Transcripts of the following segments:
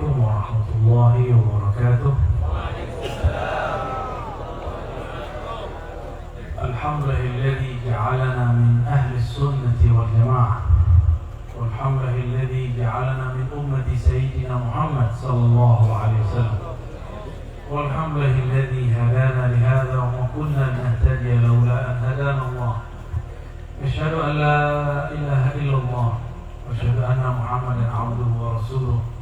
عليكم ورحمة الله وبركاته. الحمد لله الذي جعلنا من أهل السنة والجماعة، والحمد لله الذي جعلنا من أمة سيدنا محمد صلى الله عليه وسلم، والحمد لله الذي هدانا لهذا وما كنا لنهتدي لولا أن هدانا الله. أشهد أن لا إله إلا الله وأشهد أن محمدا عبده ورسوله.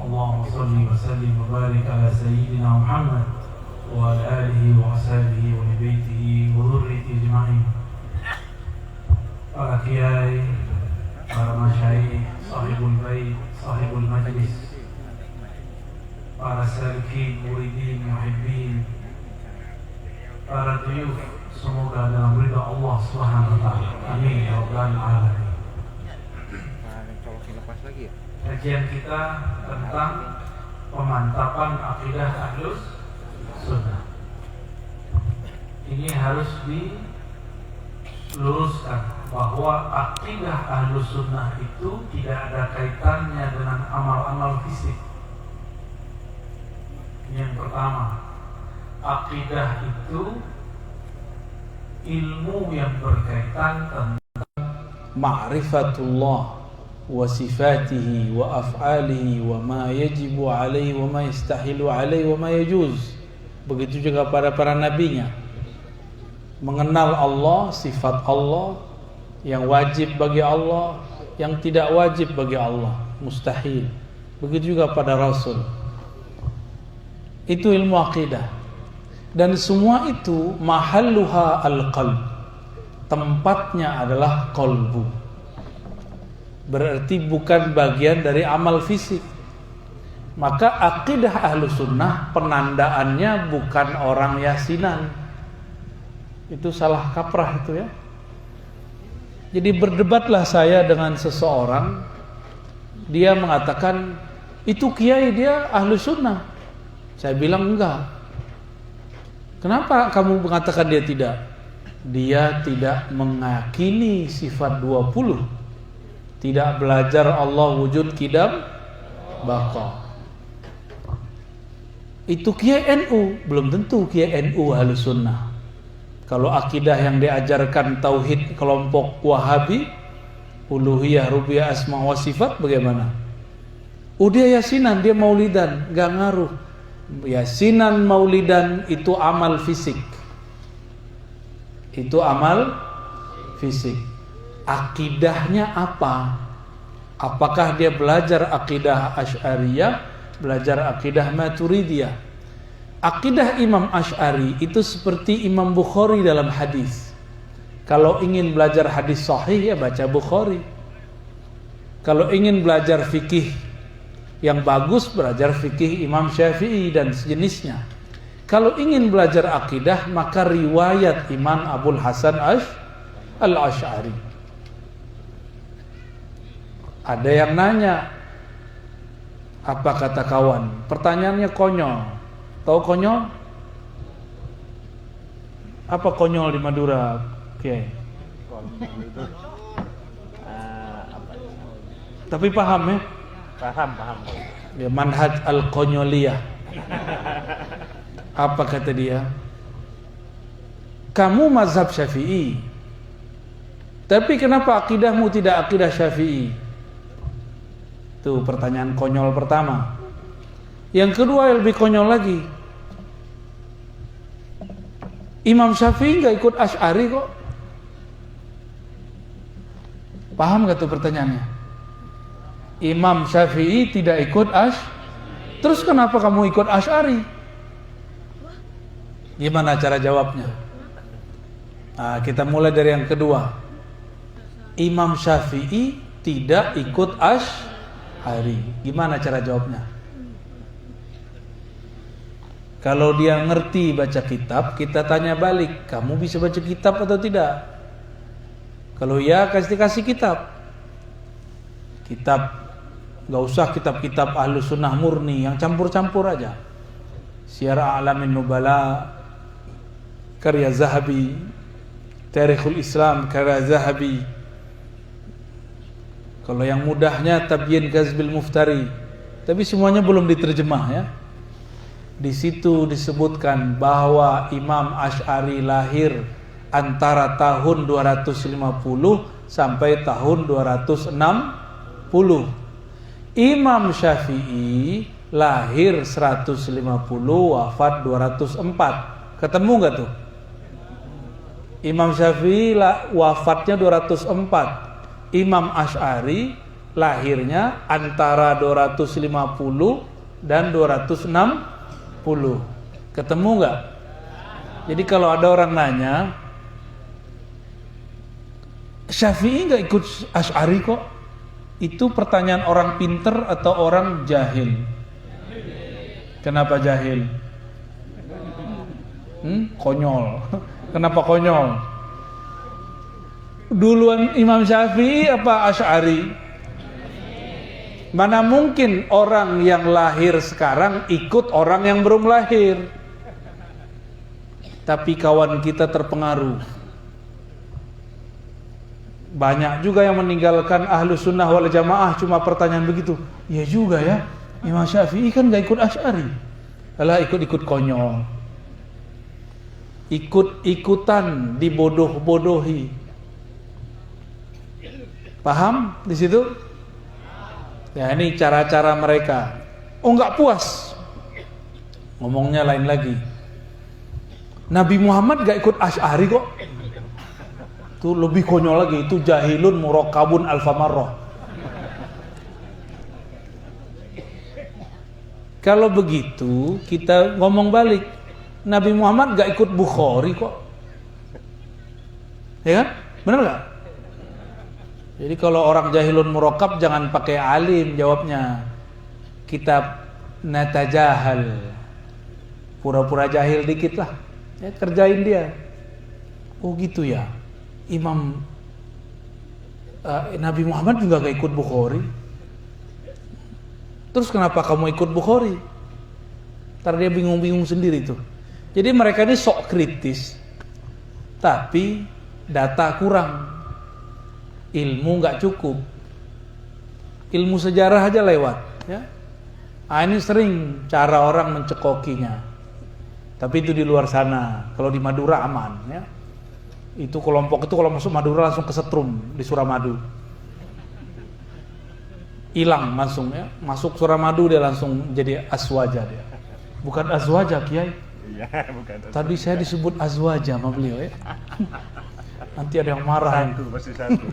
اللهم صل وسلم وبارك على سيدنا محمد وعلى آله وأصحابه وبيته وذريته أجمعين. Para kiai, para masyayikh, sahibul bait, sahibul majlis, para salikin, muridin, muhibbin, para duyuf, semoga dalam ridha Allah Subhanahu wa taala. Amin ya rabbal alamin. Kajian kita tentang pemantapan akidah Ahlus Sunnah. Ini harus diluruskan bahwa akidah Ahlus Sunnah itu tidak ada kaitannya dengan amal-amal fisik. Yang pertama, akidah itu ilmu yang berkaitan tentang ma'rifatullah wa sifatihi wa af'alihi wa ma yajibu alaihi wa ma yastahilu alaihi wa ma yajuz. Begitu juga pada para nabinya, mengenal Allah, sifat Allah yang wajib bagi Allah, yang tidak wajib bagi Allah, mustahil. Begitu juga pada Rasul. Itu ilmu akidah. Dan semua itu mahalluha al-qalb, tempatnya adalah qalbu. Berarti bukan bagian dari amal fisik. Maka akidah Ahlus Sunnah penandaannya bukan orang yasinan. Itu salah kaprah itu ya. Jadi berdebatlah saya dengan seseorang, dia mengatakan itu kiai dia Ahlus Sunnah. Saya bilang enggak. Kenapa kamu mengatakan dia tidak? Dia tidak meyakini sifat 20. Tidak belajar Allah wujud kidam baqa. Itu kiai NU, belum tentu kiai NU Ahlus Sunnah. Kalau akidah yang diajarkan tauhid kelompok Wahabi, uluhiyah, rububiyah, asma wa sifat bagaimana? Dia yasinan, dia maulidan, enggak ngaruh. Yasinan maulidan itu amal fisik. Itu amal fisik. Akidahnya apa? Apakah dia belajar akidah Asy'ariyah, belajar akidah Maturidiyah? Akidah Imam Asy'ari itu seperti Imam Bukhari dalam hadis. Kalau ingin belajar hadis sahih ya baca Bukhari. Kalau ingin belajar fikih yang bagus, belajar fikih Imam Syafi'i dan sejenisnya. Kalau ingin belajar akidah, maka riwayat Imam Abul Hasan Al-Asy'ari. Ada yang nanya, apa kata kawan? Pertanyaannya konyol. Tahu konyol? Apa konyol di Madura, Kiai? Tapi paham ya? Paham. Ya, manhaj al-konyoliyah. Apa kata dia? Kamu mazhab Syafi'i, tapi kenapa akidahmu tidak akidah Syafi'i? Itu pertanyaan konyol pertama. Yang kedua yang lebih konyol lagi. Imam Syafi'i gak ikut Asy'ari kok. Paham gak tuh pertanyaannya? Imam Syafi'i tidak ikut terus kenapa kamu ikut Asy'ari? Gimana cara jawabnya? Nah, kita mulai dari yang kedua. Imam Syafi'i tidak ikut Asy'ari. Gimana cara jawabnya? Kalau dia ngerti baca kitab, kita tanya balik, kamu bisa baca kitab atau tidak? Kalau ya, kasih kitab. Kitab, gak usah kitab-kitab Ahlus Sunnah murni yang campur-campur aja. Syiar A'lamin Nubala karya Zahabi, Tarikhul Islam karya Zahabi. Kalau yang mudahnya Tabyin Ghazbil Muftari Tapi semuanya belum diterjemah ya. Di situ disebutkan bahwa Imam Asy'ari lahir antara tahun 250 sampai tahun 260. Imam Syafi'i lahir 150, wafat 204. Ketemu nggak tuh? Imam Syafi'i wafatnya 204. Imam Asy'ari lahirnya antara 250 dan 260. Ketemu nggak? Jadi kalau ada orang nanya, Syafi'i nggak ikut Asy'ari kok? Itu pertanyaan orang pinter atau orang jahil? Kenapa jahil? Konyol. Kenapa konyol? Duluan Imam Syafi'i apa Asy'ari? Mana mungkin orang yang lahir sekarang ikut orang yang belum lahir. Tapi kawan kita terpengaruh. Banyak juga yang meninggalkan Ahlus Sunnah wal Jamaah cuma pertanyaan begitu. Ya juga ya, Imam Syafi'i kan gak ikut Asy'ari. Alah, ikut-ikut konyol. Ikut-ikutan dibodoh-bodohi. Paham di situ? Ya, ini cara-cara mereka. Oh, nggak puas. Ngomongnya lain lagi. Nabi Muhammad gak ikut Asy'ari kok. Itu lebih konyol lagi. Itu jahilun murakkabun alfamarrah. Kalau begitu kita ngomong balik, Nabi Muhammad gak ikut Bukhari kok. Ya kan? Benar gak? Jadi kalau orang jahilun murakkab jangan pakai alim jawabnya. Kitab natajahal, pura-pura jahil dikit lah ya, kerjain dia. Oh gitu ya, Nabi Muhammad juga gak ikut Bukhari. Terus kenapa kamu ikut Bukhari? Ntar dia bingung-bingung sendiri tuh. Jadi mereka ini sok kritis, tapi data kurang, ilmu gak cukup, ilmu sejarah aja lewat ya. Ini sering cara orang mencekokinya. Tapi itu di luar sana. Kalau di Madura aman ya. Itu kelompok itu kalau masuk Madura langsung kesetrum di Suramadu. Hilang langsung ya. Masuk Suramadu dia langsung jadi aswaja dia. Bukan azwaja Kiai. Iya, bukan. Tadi saya disebut azwaja sama beliau ya. Nanti ada yang marah. Satu, pasti satu.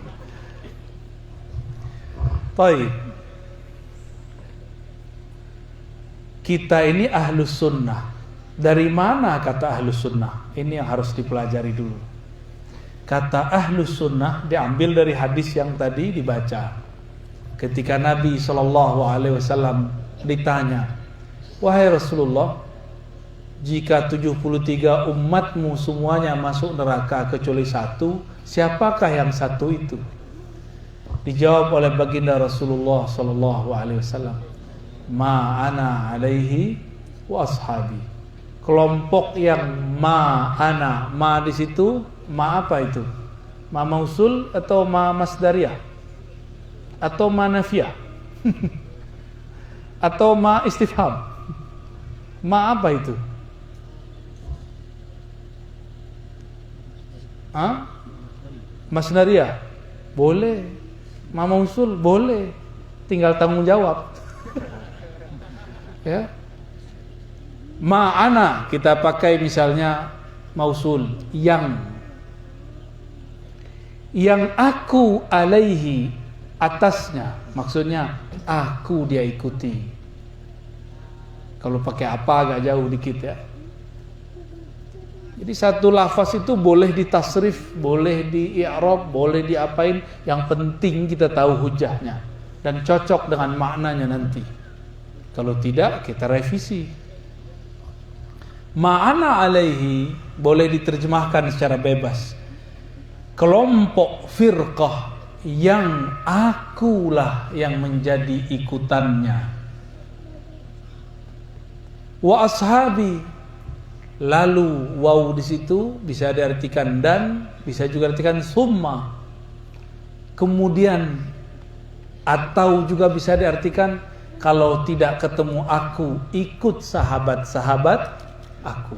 Baik. Kita ini ahlus sunnah. Dari mana kata ahlus sunnah? Ini yang harus dipelajari dulu. Kata ahlus sunnah diambil dari hadis yang tadi dibaca. Ketika Nabi SAW ditanya, wahai Rasulullah, jika 73 umatmu semuanya masuk neraka kecuali satu, siapakah yang satu itu? Dijawab oleh baginda Rasulullah SAW, ma ana alaihi wa ashabi. Kelompok yang ma ana, ma di situ, ma apa itu? Ma mausul atau ma masdariyah? Atau ma nafiyah? Atau ma istifham? Ma apa itu? Masdariyah? Boleh. Ma mausul? Boleh. Tinggal tanggung jawab. Ya. Ma'ana kita pakai misalnya mausul, yang aku alaihi, atasnya, maksudnya aku dia ikuti. Kalau pakai apa agak jauh dikit ya. Jadi satu lafaz itu boleh ditasrif, boleh di-i'rab, boleh diapain, yang penting kita tahu hujahnya dan cocok dengan maknanya nanti. Kalau tidak kita revisi. Ma'ana alaihi boleh diterjemahkan secara bebas. Kelompok firqah yang akulah yang menjadi ikutannya. Wa ashabi, lalu waw di situ bisa diartikan dan, bisa juga diartikan summa. Kemudian atau juga bisa diartikan kalau tidak ketemu aku, ikut sahabat-sahabat aku.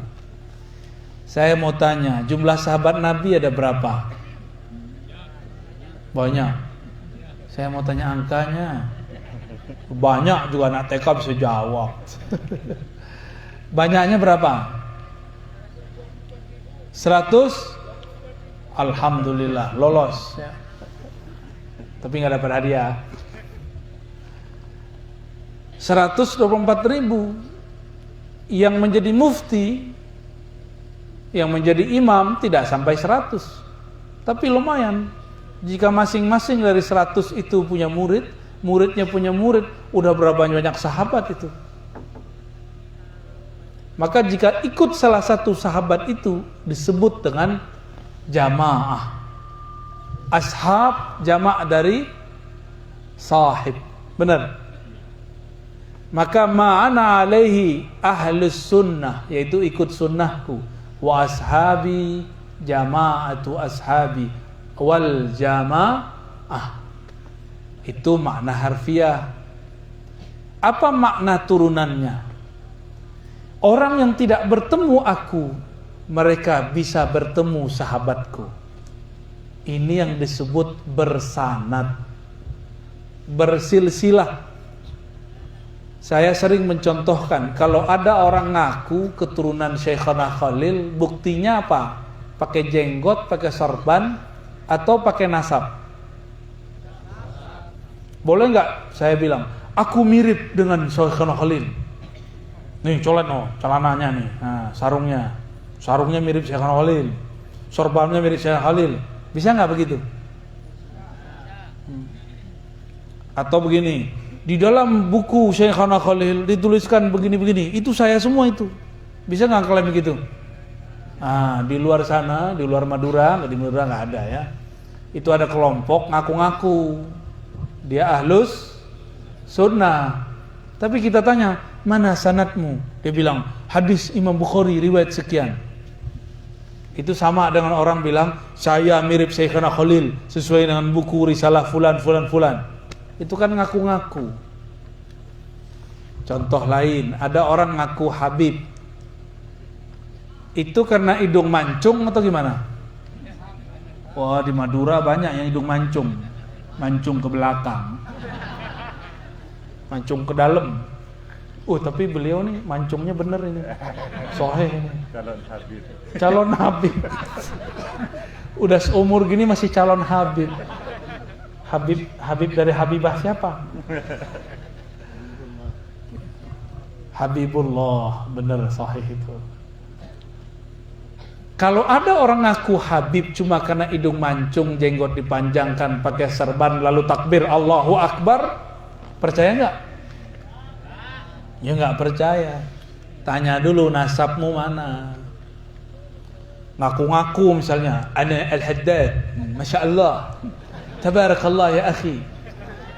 Saya mau tanya, jumlah sahabat Nabi ada berapa? Banyak. Saya mau tanya angkanya. Banyak juga anak TK bisa jawab. Banyaknya berapa? 100? Alhamdulillah, lolos ya. Tapi nggak dapat hadiah. 124.000 yang menjadi mufti, yang menjadi imam tidak sampai 100. Tapi lumayan. Jika masing-masing dari 100 itu punya murid, muridnya punya murid, udah berapa banyak sahabat itu. Maka jika ikut salah satu sahabat itu disebut dengan jamaah. Ashab jama' dari sahib. Benar. Maka ma'ana alaihi ahlus sunnah, yaitu ikut sunnahku. Wa ashabi jama'atu ashabi wal jama'ah. Itu makna harfiah. Apa makna turunannya? Orang yang tidak bertemu aku, mereka bisa bertemu sahabatku. Ini yang disebut bersanad, bersilsilah. Saya sering mencontohkan, kalau ada orang ngaku keturunan Syekhana Khalil, buktinya apa? Pakai jenggot, pakai sorban, atau pakai nasab? Boleh nggak saya bilang, aku mirip dengan Syekhana Khalil? Nih colet no, celananya nih, nah, sarungnya mirip Syekhana Khalil, sorbannya mirip Syekhana Khalil. Bisa nggak begitu? Atau begini, di dalam buku Syekhana Khalil dituliskan begini-begini, itu saya semua itu. Bisa nggak klaim begitu? Nah, di luar sana, di luar Madura, di Madura nggak ada ya. Itu ada kelompok ngaku-ngaku dia ahlus sunnah. Tapi kita tanya, mana sanadmu? Dia bilang, hadis Imam Bukhari riwayat sekian. Itu sama dengan orang bilang, saya mirip Syekhana Khalil sesuai dengan buku risalah fulan. Itu kan ngaku-ngaku. Contoh lain, ada orang ngaku Habib. Itu karena hidung mancung atau gimana? Wah, di Madura banyak yang hidung mancung. Mancung ke belakang, mancung ke dalam. Tapi beliau nih mancungnya bener ini. Soheh ini. Calon Habib. Udah seumur gini masih calon Habib. Habib dari Habibah siapa? Habibullah, bener sahih itu. Kalau ada orang ngaku Habib cuma karena hidung mancung, jenggot dipanjangkan, pakai serban, lalu takbir Allahu Akbar, percaya nggak? Ya nggak percaya. Tanya dulu nasabmu mana. Ngaku-ngaku misalnya, ana Al-Haddad, Masya Allah, Tabarakallah ya akhi.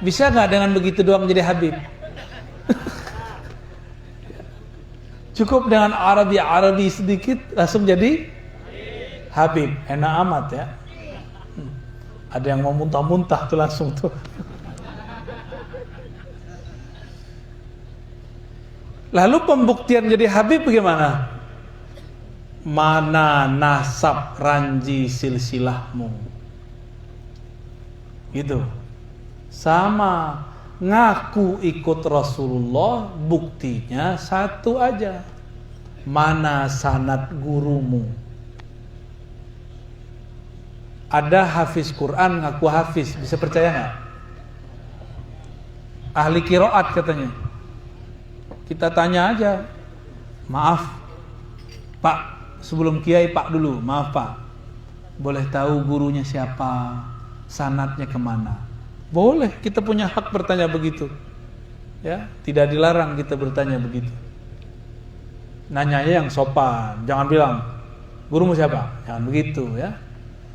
Bisa nggak dengan begitu doang jadi Habib? Cukup dengan Arabi sedikit langsung jadi Habib. Enak amat ya. Ada yang mau muntah-muntah tuh langsung tuh. Lalu pembuktian jadi Habib bagaimana? Mana nasab ranji silsilahmu? Gitu. Sama, ngaku ikut Rasulullah, buktinya satu aja. Mana sanad gurumu? Ada hafiz Quran ngaku hafiz, bisa percaya nggak? Ahli qiraat katanya. Kita tanya aja, maaf Pak, sebelum kiai Pak dulu, maaf Pak, boleh tahu gurunya siapa, sanadnya kemana? Boleh, kita punya hak bertanya begitu, ya, tidak dilarang kita bertanya begitu. Nanyanya yang sopan, jangan bilang gurumu siapa, jangan begitu ya.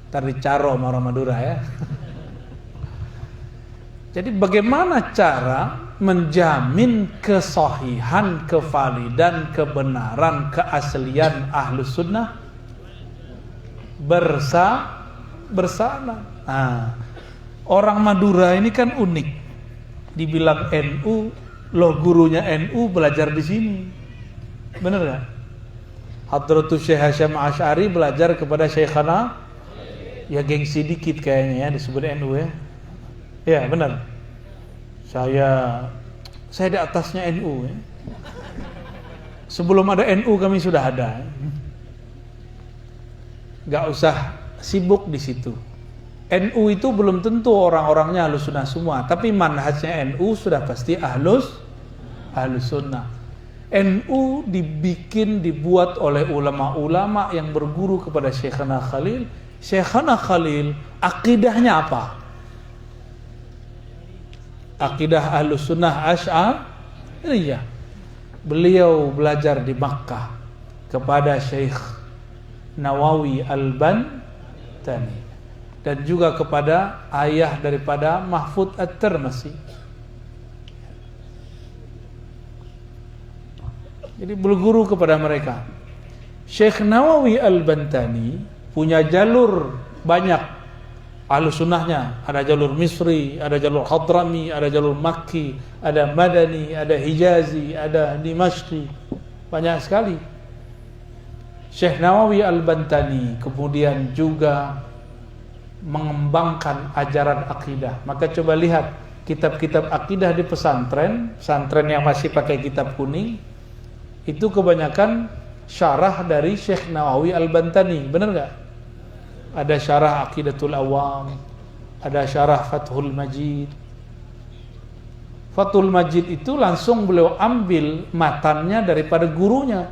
Ntar dicaro sama orang Madura ya. Jadi bagaimana cara menjamin kesahihan, kevalidan, kebenaran, keaslian Ahlus Sunnah? Bersama. Nah, orang Madura ini kan unik. Dibilang NU Loh, gurunya NU belajar di sini. Bener gak? Hadratus Syekh Hasyim Asy'ari belajar kepada Syekhana, ya gengsi dikit kayaknya ya disebut NU ya. Ya benar. Saya di atasnya NU ya. Sebelum ada NU kami sudah ada. Gak usah sibuk di situ. NU itu belum tentu orang-orangnya Ahlus Sunnah semua, tapi manhajnya NU sudah pasti Ahlus Sunnah. NU dibuat oleh ulama-ulama yang berguru kepada Syekhana Khalil. Syekhana Khalil akidahnya apa? Akidah Ahlus Sunnah Asy'ariyah. Beliau belajar di Makkah kepada Syekh Nawawi Al-Bantani dan juga kepada ayah daripada Mahfud At-Tirmidzi. Jadi berguru kepada mereka. Syekh Nawawi Al-Bantani punya jalur banyak Ahlus Sunnahnya. Ada jalur Misri, ada jalur Hadrami, ada jalur Makki, ada Madani, ada Hijazi, ada Dimashqi. Banyak sekali. Syekh Nawawi Al-Bantani kemudian juga mengembangkan ajaran akidah. Maka coba lihat kitab-kitab akidah di pesantren yang masih pakai kitab kuning, itu kebanyakan syarah dari Syekh Nawawi Al-Bantani, benar gak? Ada syarah Aqidatul Awam, ada syarah Fathul Majid. Fathul Majid itu langsung beliau ambil matannya daripada gurunya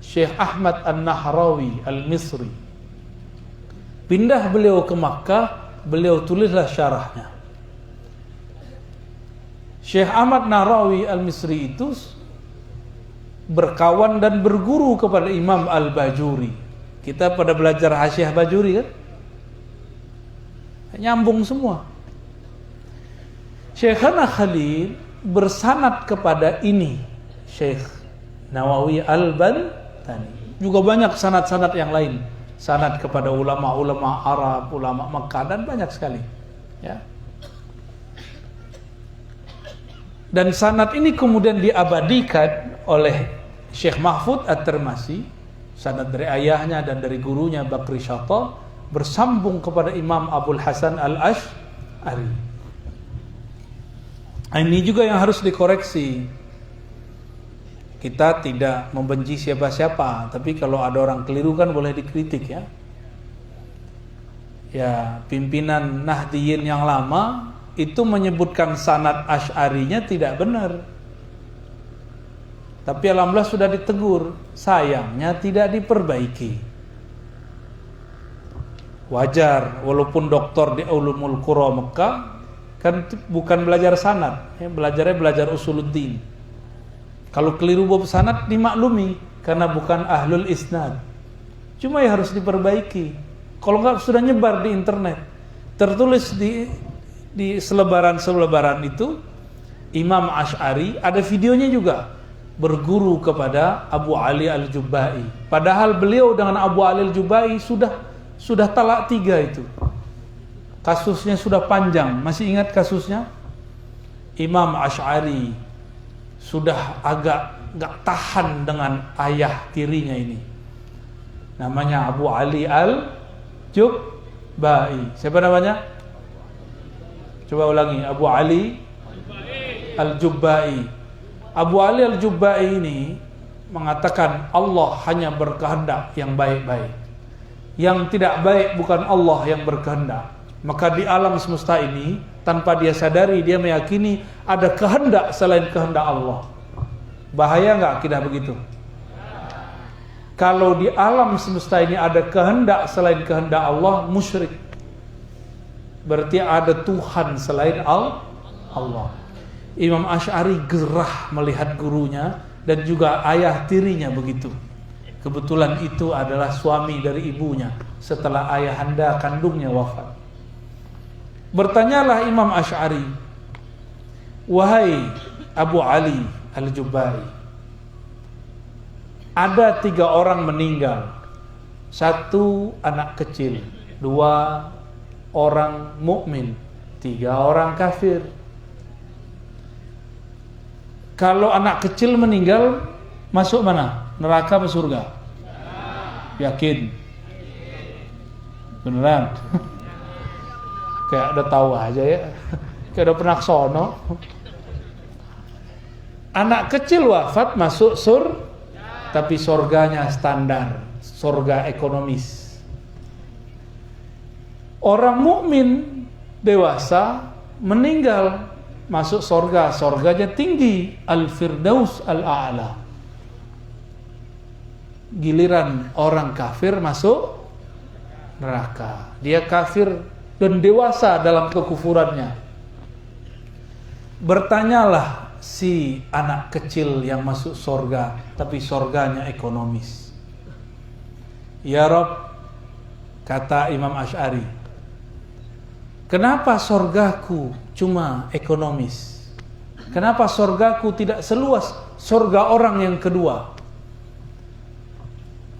Syekh Ahmad An-Nahrawi Al-Misri. Pindah beliau ke Makkah, beliau tulislah syarahnya. Syekh Ahmad Nahrawi Al-Misri itu berkawan dan berguru kepada Imam Al-Bajuri. Kita pada belajar Hasyiah Bajuri kan? Nyambung semua. Syekhana Khalil bersanad kepada ini Syekh Nawawi Al-Bantani. Juga banyak sanad-sanad yang lain. Sanad kepada ulama-ulama Arab, ulama Makkah, dan banyak sekali ya. Dan sanad ini kemudian diabadikan oleh Syekh Mahfud At-Tirmidzi, sanad dari ayahnya dan dari gurunya Bakri Syata, bersambung kepada Imam Abul Hasan Al-Asy'ari. Ini juga yang harus dikoreksi. Kita tidak membenci siapa-siapa, tapi kalau ada orang keliru kan boleh dikritik ya. Ya, pimpinan Nahdiyin yang lama itu menyebutkan sanad Asy'arinya tidak benar. Tapi alhamdulillah sudah ditegur, sayangnya tidak diperbaiki. Wajar, walaupun doktor di Ulumul Qura Mekah kan bukan belajar sanad, ya, belajar usuluddin. Kalau keliru bab sanad dimaklumi karena bukan ahlul isnad. Cuma ya harus diperbaiki. Kalau enggak sudah nyebar di internet. Tertulis di selebaran itu Imam Asy'ari, ada videonya juga, berguru kepada Abu Ali Al-Jubba'i. Padahal beliau dengan Abu Ali Al-Jubba'i sudah talak 3 itu. Kasusnya sudah panjang. Masih ingat kasusnya? Imam Asy'ari sudah agak gak tahan dengan ayah tirinya ini. Namanya Abu Ali Al-Jubba'i. Siapa namanya? Coba ulangi. Abu Ali Al-Jubba'i. Abu Ali Al-Jubba'i ini mengatakan Allah hanya berkehendak yang baik-baik. Yang tidak baik bukan Allah yang berkehendak. Maka di alam semesta ini, tanpa dia sadari, dia meyakini ada kehendak selain kehendak Allah. Bahaya nggak akidah begitu? Kalau di alam semesta ini ada kehendak selain kehendak Allah, musyrik. Berarti ada Tuhan selain Allah. Imam Asy'ari gerah melihat gurunya dan juga ayah tirinya begitu. Kebetulan itu adalah suami dari ibunya setelah ayahanda kandungnya wafat. Bertanyalah Imam Asy'ari, wahai Abu Ali Al-Jubba'i, ada 3 orang meninggal, 1 anak kecil, 2 orang mukmin, 3 orang kafir. Kalau anak kecil meninggal masuk mana? Neraka atau surga? Yakin? Beneran? Kayak udah tahu aja ya. Kayak udah pernah kesono. Anak kecil wafat masuk tapi surganya standar, surga ekonomis. Orang mukmin dewasa meninggal masuk surga, surganya tinggi, al-firdaus al-a'la. Giliran orang kafir masuk neraka. Dia kafir dan dewasa dalam kekufurannya. Bertanyalah si anak kecil yang masuk surga tapi surganya ekonomis. Ya Rabb, kata Imam Asy'ari, kenapa surgaku cuma ekonomis? Kenapa surgaku tidak seluas surga orang yang kedua?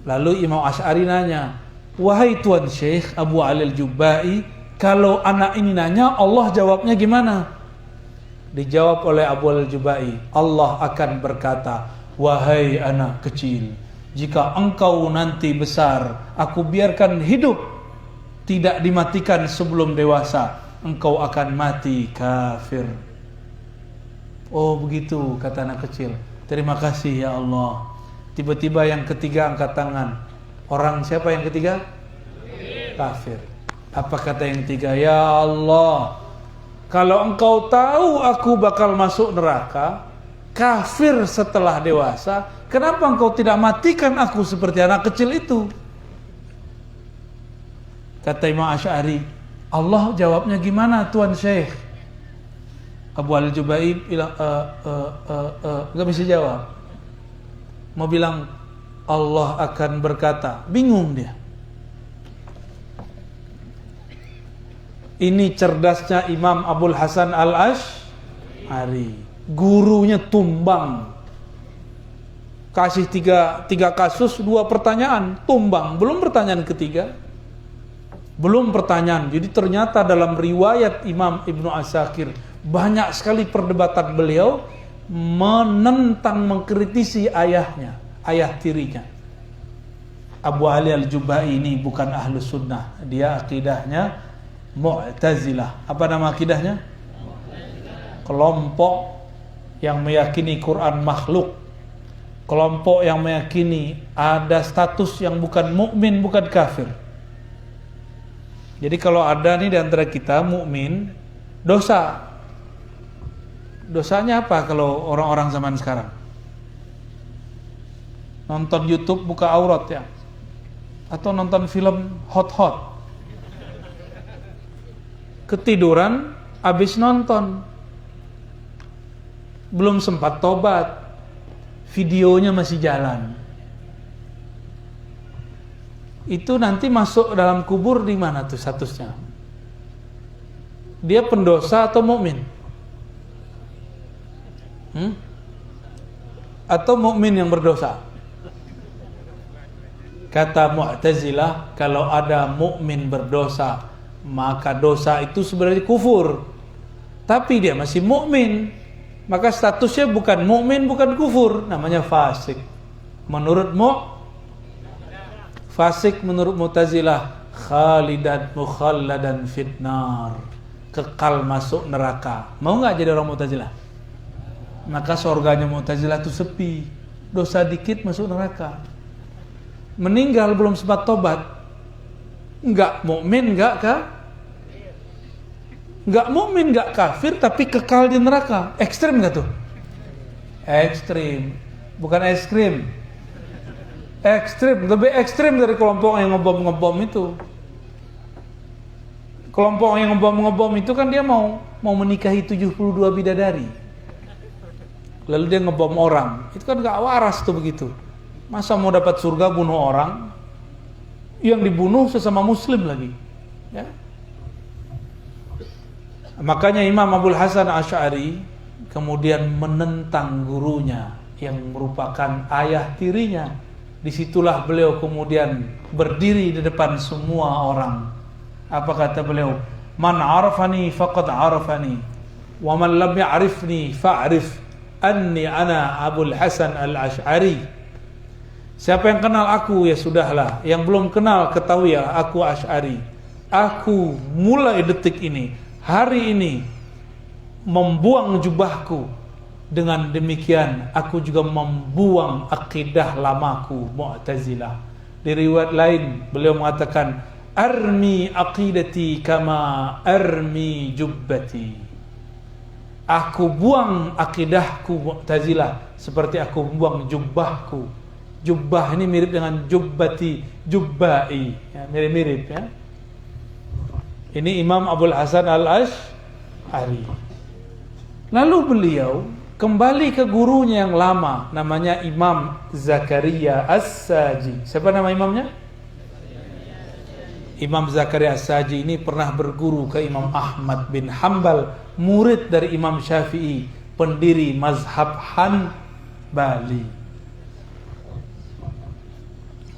Lalu Imam Asy'ari nanya, wahai Tuan Syekh Abu Ali Al-Jubba'i, kalau anak ini nanya, Allah jawabnya gimana? Dijawab oleh Abu Al-Jubba'i, Allah akan berkata, wahai anak kecil, jika engkau nanti besar, aku biarkan hidup, tidak dimatikan sebelum dewasa, engkau akan mati kafir. Oh begitu, kata anak kecil. Terima kasih ya Allah. Tiba-tiba yang ketiga angkat tangan. Orang siapa yang ketiga? Kafir. Apa kata yang ketiga? Ya Allah, kalau engkau tahu aku bakal masuk neraka, kafir setelah dewasa, kenapa engkau tidak matikan aku seperti anak kecil itu? Kata Imam Asy'ari, Allah jawabnya gimana Tuan Syekh? Abu Al-Jubba'i bilang, gak bisa jawab. Mau bilang, Allah akan berkata, bingung dia. Ini cerdasnya Imam Abul Hasan Al-Asy'ari. Gurunya tumbang. Kasih tiga kasus, 2 pertanyaan, tumbang. Belum pertanyaan ketiga. Belum pertanyaan. Jadi ternyata dalam riwayat Imam Ibnu Asakir banyak sekali perdebatan beliau menentang, mengkritisi ayahnya, ayah tirinya. Abu Ali Al-Jubba'i ini bukan ahlu sunnah. Dia akidahnya Mu'tazilah. Apa nama akidahnya? Kelompok yang meyakini Quran makhluk. Kelompok yang meyakini ada status yang bukan mukmin, bukan kafir. Jadi kalau ada nih di antara kita mukmin, dosa. Dosanya apa kalau orang-orang zaman sekarang? Nonton YouTube buka aurat ya? Atau nonton film hot-hot? Ketiduran habis nonton, belum sempat tobat, videonya masih jalan. Itu nanti masuk dalam kubur di mana tuh statusnya? Dia pendosa atau mukmin? Atau mukmin yang berdosa? Kata Mu'tazilah, kalau ada mukmin berdosa, maka dosa itu sebenarnya kufur. Tapi dia masih mukmin, maka statusnya bukan mukmin, bukan kufur, namanya fasik. Menurut fasik menurut Mu'tazilah, khalidan mukhalladan fitnar, kekal masuk neraka. Mau nggak jadi orang Mu'tazilah? Maka surganya Mu'tazilah itu sepi, dosa dikit masuk neraka. Meninggal belum sempat tobat, nggak mukmin, nggak mukmin, nggak kafir, tapi kekal di neraka. Ekstrim nggak tuh? Ekstrim, bukan es krim. Ekstrim, lebih ekstrim dari kelompok yang ngebom itu. Kelompok yang ngebom itu kan dia mau menikahi 72 bidadari. Lalu dia ngebom orang. Itu kan gak waras tuh begitu. Masa mau dapat surga bunuh orang? Yang dibunuh sesama muslim lagi. Ya. Makanya Imam Abul Hasan Asy'ari kemudian menentang gurunya yang merupakan ayah tirinya. Disitulah beliau kemudian berdiri di depan semua orang. Apa kata beliau? Man arafani faqad arafani, wa man lam ya'rifni fa'rif. anni ana Abul Hasan al-Asy'ari. Siapa yang kenal aku ya sudahlah, yang belum kenal ketahui ya aku Asy'ari. Aku mulai detik ini, hari ini membuang jubahku. Dengan demikian aku juga membuang akidah lamaku Mu'tazilah. Di riwayat lain beliau mengatakan armi aqidati kama armi jubbati. Aku buang akidahku Mu'tazilah seperti aku buang jubbahku. Jubbah ini mirip dengan jubbati, jubbai, ya, mirip-mirip ya. Ini Imam Abul Hasan al-Asy'ari. Lalu beliau kembali ke gurunya yang lama, namanya Imam Zakaria As-Saji. Siapa nama imamnya? Imam Zakaria As-Saji ini pernah berguru ke Imam Ahmad bin Hanbal, murid dari Imam Syafi'i, pendiri mazhab Hanbali.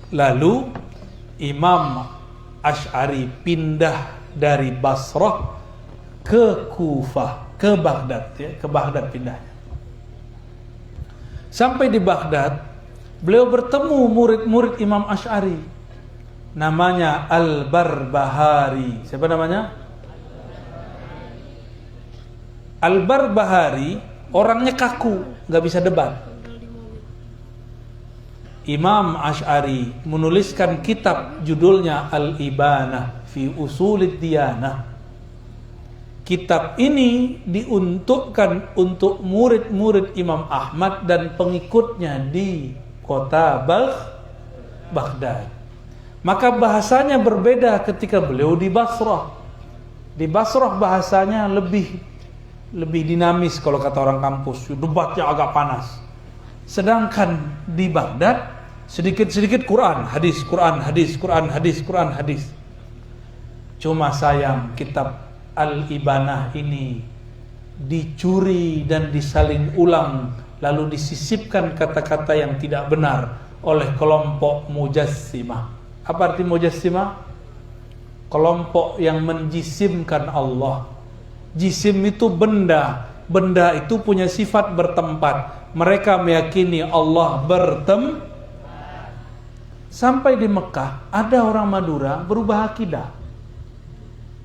Lalu Imam Asy'ari pindah dari Basrah ke Kufah, ke Baghdad ya, ke Baghdad pindahnya. Sampai di Baghdad, beliau bertemu murid-murid Imam Asy'ari. Namanya Al-Barbahari. Siapa namanya? Al-Barbahari orangnya kaku, nggak bisa debat. Imam Asy'ari menuliskan kitab judulnya Al-Ibanah fi Usulid Diyanah. Kitab ini diuntukkan untuk murid-murid Imam Ahmad dan pengikutnya di kota Baghdad. Maka bahasanya berbeda ketika beliau di Basrah. Di Basrah bahasanya lebih dinamis kalau kata orang kampus, debatnya agak panas. Sedangkan di Baghdad sedikit-sedikit Quran, hadis, Quran, hadis, Quran, hadis, Quran, hadis. Cuma sayang kitab Al-Ibanah ini dicuri dan disalin ulang, lalu disisipkan kata-kata yang tidak benar oleh kelompok Mujassimah. Apa arti Mujassimah? Kelompok yang menjisimkan Allah. Jisim itu benda. Benda itu punya sifat bertempat. Mereka meyakini Allah bertempat. Sampai di Mekah ada orang Madura berubah akidah.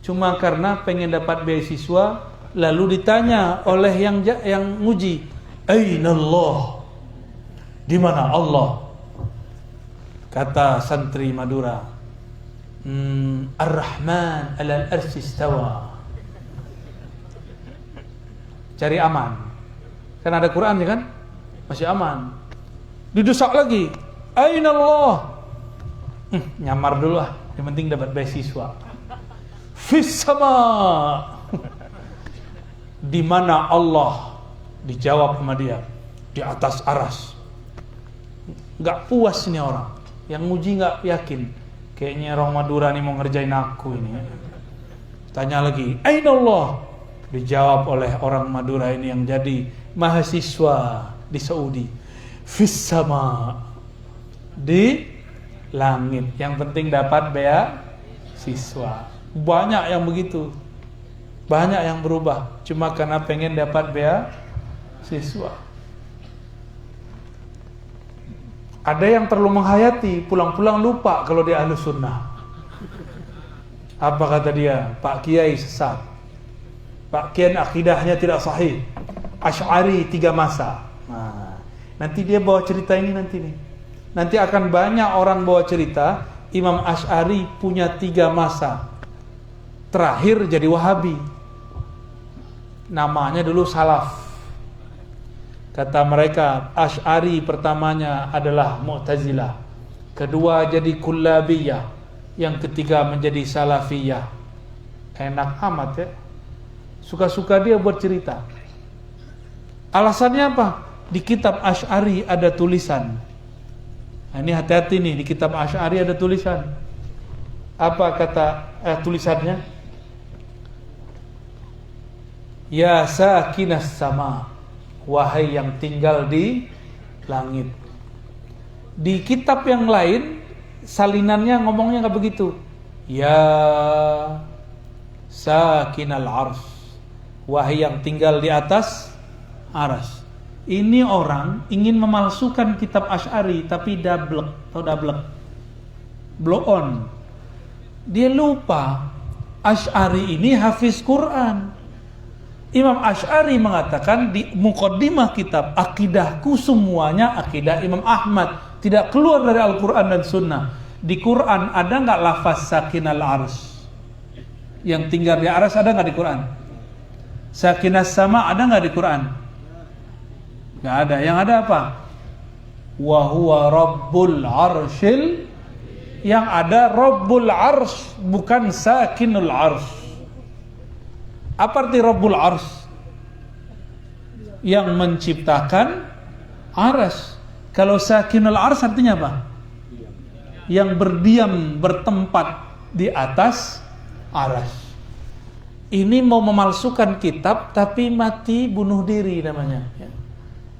Cuma karena pengen dapat beasiswa, lalu ditanya oleh yang nguji, "Aina Allah?" Di mana Allah? Kata santri Madura, Ar-Rahman 'alal arsy istawa. Cari aman. Kan ada Quran ya kan? Masih aman. Didesak lagi, "Aina Allah?" Nyamar dulu lah, yang penting dapat beasiswa. Fis sama. Di mana Allah? Dijawab sama dia, di atas aras. Gak puas nih orang. Yang nguji gak yakin. Kayaknya orang Madura nih mau ngerjain aku ini. Tanya lagi, Aina Allah? Dijawab oleh orang Madura ini yang jadi mahasiswa di Saudi. Fis sama. Di langit. Yang penting dapat beasiswa. Banyak yang begitu. Banyak yang berubah cuma karena pengen dapat beasiswa. Ada yang terlalu menghayati, pulang-pulang lupa kalau dia Ahlus Sunnah. Apa kata dia? Pak Kiai sesat. Pak Kiai akidahnya tidak sahih. Asy'ari 3 masa. Nah, nanti dia bawa cerita ini nanti nih. Nanti akan banyak orang bawa cerita Imam Asy'ari punya 3 masa. Terakhir jadi Wahabi. Namanya dulu Salaf. Kata mereka, Asy'ari pertamanya adalah Mu'tazilah, kedua jadi Kullabiyah, yang ketiga menjadi Salafiyah. Enak amat ya. Suka-suka dia buat cerita. Alasannya apa? Di kitab Asy'ari ada tulisan. Nah, ini hati-hati nih, di kitab Asy'ari ada tulisan. Apa kata tulisannya? Ya sakinas sama, wahai yang tinggal di langit. Di kitab yang lain salinannya ngomongnya nggak begitu. Ya sakinal ars, wahai yang tinggal di atas aras. Ini orang ingin memalsukan kitab Asy'ari tapi dablek atau dablek, blow on. Dia lupa Asy'ari ini hafiz Quran. Imam Asy'ari mengatakan di muqaddimah kitab, akidahku semuanya akidah Imam Ahmad, tidak keluar dari Al-Quran dan Sunnah. Di Quran ada nggak lafaz sakinal arsy? Yang tinggal di arsy ada nggak di Quran? Sakinas sama ada nggak di Quran? Nggak ada. Yang ada apa? Wa huwa rabbul arsyil. Yang ada rabbul arsy, bukan sakinul arsy. Apa arti rabbul arsy? Yang menciptakan arsy. Kalau sakinul arsy artinya apa? Yang berdiam, bertempat di atas arsy. Ini mau memalsukan kitab tapi mati bunuh diri namanya.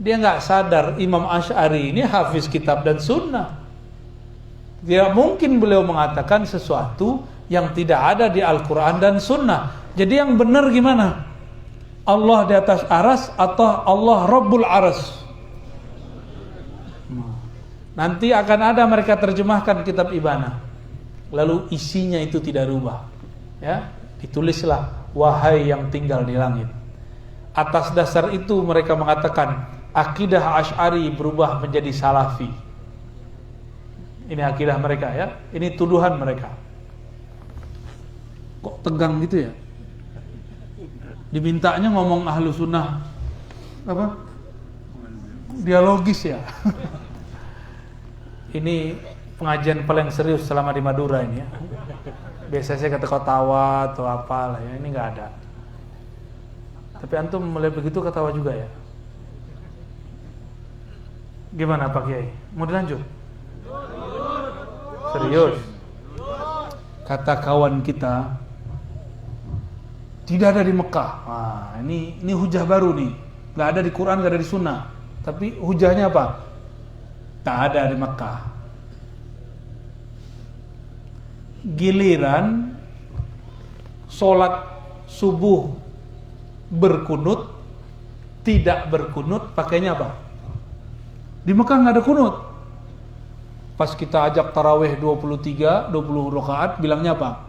Dia nggak sadar Imam Asy'ari ini hafiz kitab dan sunnah. Tidak mungkin beliau mengatakan sesuatu yang tidak ada di Al-Quran dan sunnah. Jadi yang benar gimana? Allah di atas aras atau Allah Rabbul Aras? Nanti akan ada mereka terjemahkan kitab Ibana, lalu isinya itu tidak rubah, ya, ditulislah wahai yang tinggal di langit. Atas dasar itu mereka mengatakan akidah Asy'ari berubah menjadi Salafi. Ini akidah mereka, ya, ini tuduhan mereka. Kok tegang gitu ya? Dimintanya ngomong ahlu sunnah apa? Dialogis ya. Ini pengajian paling serius selama di Madura ini ya. Biasanya saya ketawa atau apalah ya, ini nggak ada. Tapi antum mulai begitu ketawa juga ya. Gimana Pak Kiai? Mau dilanjut? Serius? Kata kawan kita, tidak ada di Mekah. Nah, ini hujah baru nih. Nggak ada di Quran, nggak ada di Sunnah. Tapi hujahnya apa? Tak ada di Mekah. Giliran sholat subuh berkunut, tidak berkunut, pakainya apa? Di Mekah nggak ada kunut. Pas kita ajak tarawih 20 rakaat, bilangnya apa?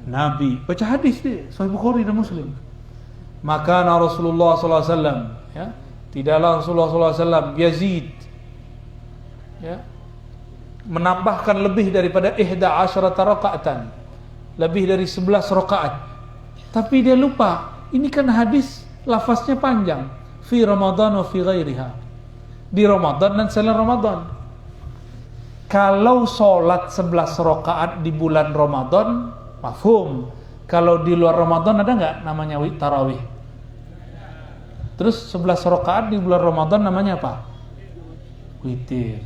Nabi baca hadis deh, Sahih Bukhari dan Muslim. Maka Rasulullah SAW, ya, tidaklah Rasulullah SAW Yazid, ya, menambahkan lebih daripada 11 rakaatan, lebih dari 11 rakaat. Tapi dia lupa, ini kan hadis lafaznya panjang, fi Ramadan wa fi ghairiha, di Ramadan dan selain Ramadan. Kalau sholat 11 rakaat di bulan Ramadan, mafhum. Kalau di luar Ramadan ada nggak namanya tarawih? Terus 11 rakaat di bulan Ramadan namanya apa? Witir.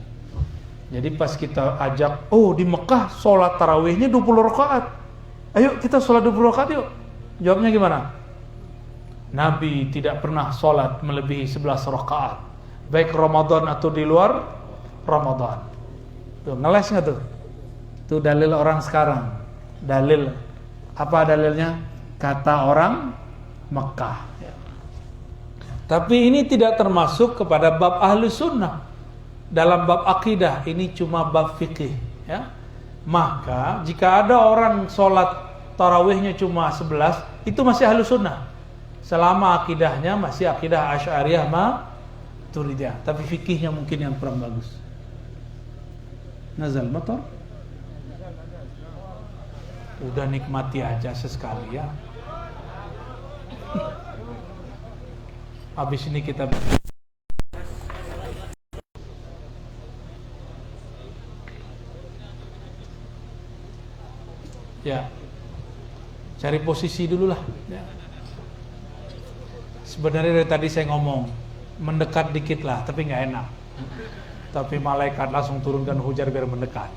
Jadi pas kita ajak, oh di Mekah sholat tarawihnya 20 rakaat. Ayo kita sholat 20 rakaat yuk. Jawabnya gimana? Nabi tidak pernah sholat melebihi 11 rakaat, baik Ramadan atau di luar Ramadan. Tuh, ngeles nggak tuh? Itu dalil orang sekarang. Dalil apa dalilnya? Kata orang Mekah. Ya. Tapi ini tidak termasuk kepada bab ahli sunnah. Dalam bab akidah ini cuma bab fikih. Ya. Maka jika ada orang sholat tarawihnya cuma 11, itu masih ahli sunnah. Selama akidahnya masih akidah Asy'ariyah Maturidiyah, tapi fikihnya mungkin yang kurang bagus. Nazal motor. Udah nikmati aja sesekali ya. Habis ini kita ya cari posisi dulu lah ya. Sebenarnya dari tadi saya ngomong mendekat dikit lah, tapi nggak enak. Tapi malaikat langsung turunkan hujan biar mendekat.